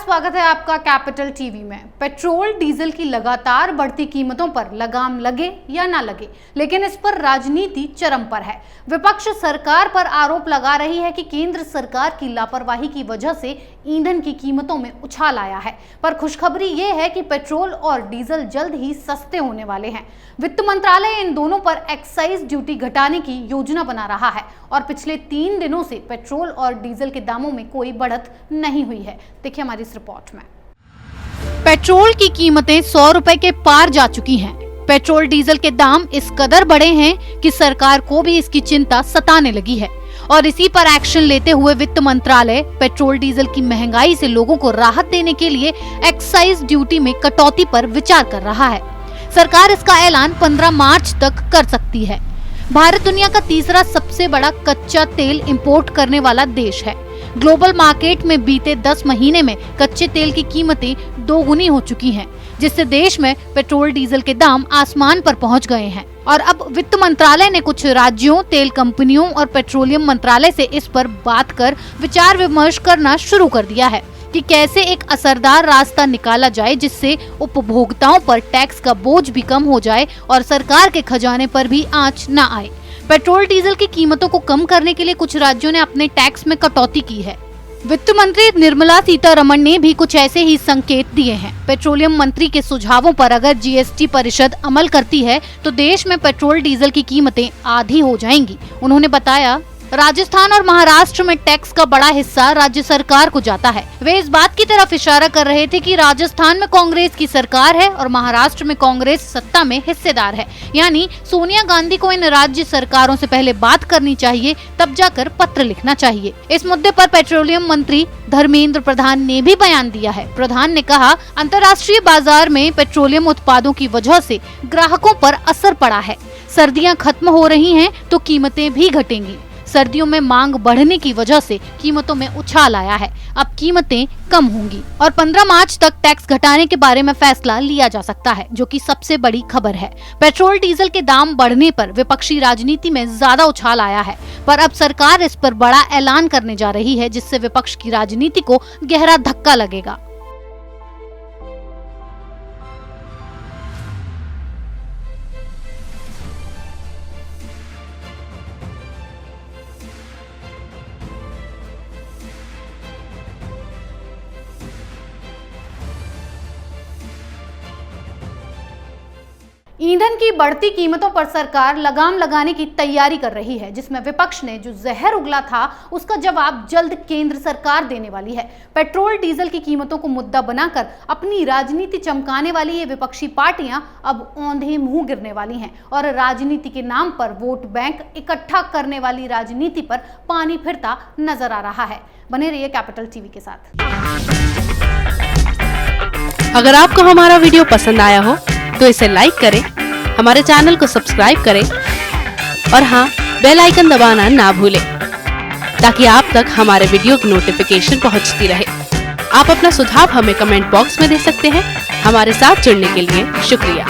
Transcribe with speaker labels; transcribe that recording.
Speaker 1: स्वागत है आपका कैपिटल टीवी में। पेट्रोल डीजल की लगातार बढ़ती कीमतों पर लगाम लगे या ना लगे, लेकिन इस पर राजनीति चरम पर है। विपक्ष सरकार पर आरोप लगा रही है कि केंद्र सरकार की लापरवाही की वजह से ईंधन की कीमतों में उछाल आया है। पर खुशखबरी ये है कि पेट्रोल और डीजल जल्द ही सस्ते होने वाले हैं। वित्त मंत्रालय इन दोनों पर एक्साइज ड्यूटी घटाने की योजना बना रहा है और पिछले 3 दिनों से पेट्रोल और डीजल के दामों में कोई बढ़त नहीं हुई है। देखिए हमारी इस रिपोर्ट में। पेट्रोल की कीमतें 100 रुपए के पार जा चुकी हैं। पेट्रोल डीजल के दाम इस कदर बढ़े हैं कि सरकार को भी इसकी चिंता सताने लगी है और इसी पर एक्शन लेते हुए वित्त मंत्रालय पेट्रोल डीजल की महंगाई से लोगों को राहत देने के लिए एक्साइज ड्यूटी में कटौती पर विचार कर रहा है। सरकार इसका ऐलान 15 मार्च तक कर सकती है। भारत दुनिया का तीसरा सबसे बड़ा कच्चा तेल इंपोर्ट करने वाला देश है। ग्लोबल मार्केट में बीते 10 महीने में कच्चे तेल की कीमतें 2 गुनी हो चुकी हैं, जिससे देश में पेट्रोल डीजल के दाम आसमान पर पहुंच गए हैं। और अब वित्त मंत्रालय ने कुछ राज्यों, तेल कंपनियों और पेट्रोलियम मंत्रालय से इस पर बात कर विचार विमर्श करना शुरू कर दिया है कि कैसे एक असरदार रास्ता निकाला जाए जिससे उपभोक्ताओं पर टैक्स का बोझ भी कम हो जाए और सरकार के खजाने पर भी आंच न आए। पेट्रोल डीजल की कीमतों को कम करने के लिए कुछ राज्यों ने अपने टैक्स में कटौती की है। वित्त मंत्री निर्मला सीतारमण ने भी कुछ ऐसे ही संकेत दिए हैं। पेट्रोलियम मंत्री के सुझावों पर अगर जीएसटी परिषद अमल करती है तो देश में पेट्रोल डीजल की कीमतें आधी हो जाएंगी। उन्होंने बताया, राजस्थान और महाराष्ट्र में टैक्स का बड़ा हिस्सा राज्य सरकार को जाता है। वे इस बात की तरफ इशारा कर रहे थे कि राजस्थान में कांग्रेस की सरकार है और महाराष्ट्र में कांग्रेस सत्ता में हिस्सेदार है, यानी सोनिया गांधी को इन राज्य सरकारों से पहले बात करनी चाहिए, तब जाकर पत्र लिखना चाहिए। इस मुद्दे पर पेट्रोलियम मंत्री धर्मेंद्र प्रधान ने भी बयान दिया है। प्रधान ने कहा, अंतर्राष्ट्रीय बाजार में पेट्रोलियम उत्पादों की वजह से ग्राहकों पर असर पड़ा है। सर्दियां खत्म हो रही हैं तो कीमतें भी घटेंगी। सर्दियों में मांग बढ़ने की वजह से कीमतों में उछाल आया है। अब कीमतें कम होंगी और 15 मार्च तक टैक्स घटाने के बारे में फैसला लिया जा सकता है, जो कि सबसे बड़ी खबर है। पेट्रोल डीजल के दाम बढ़ने पर विपक्षी राजनीति में ज्यादा उछाल आया है, पर अब सरकार इस पर बड़ा ऐलान करने जा रही है, जिससे विपक्ष की राजनीति को गहरा धक्का लगेगा। ईंधन की बढ़ती कीमतों पर सरकार लगाम लगाने की तैयारी कर रही है, जिसमें विपक्ष ने जो जहर उगला था उसका जवाब जल्द केंद्र सरकार देने वाली है। पेट्रोल डीजल की कीमतों को मुद्दा बनाकर अपनी राजनीति चमकाने वाली ये विपक्षी पार्टियां अब औंधे मुंह गिरने वाली हैं और राजनीति के नाम पर वोट बैंक इकट्ठा करने वाली राजनीति पर पानी फिरता नजर आ रहा है। बने रहिए कैपिटल टीवी के साथ।
Speaker 2: अगर आपको हमारा वीडियो पसंद आया हो तो इसे लाइक करें, हमारे चैनल को सब्सक्राइब करें और हाँ, बेल आइकन दबाना ना भूलें ताकि आप तक हमारे वीडियो की नोटिफिकेशन पहुंचती रहे। आप अपना सुझाव हमें कमेंट बॉक्स में दे सकते हैं। हमारे साथ जुड़ने के लिए शुक्रिया।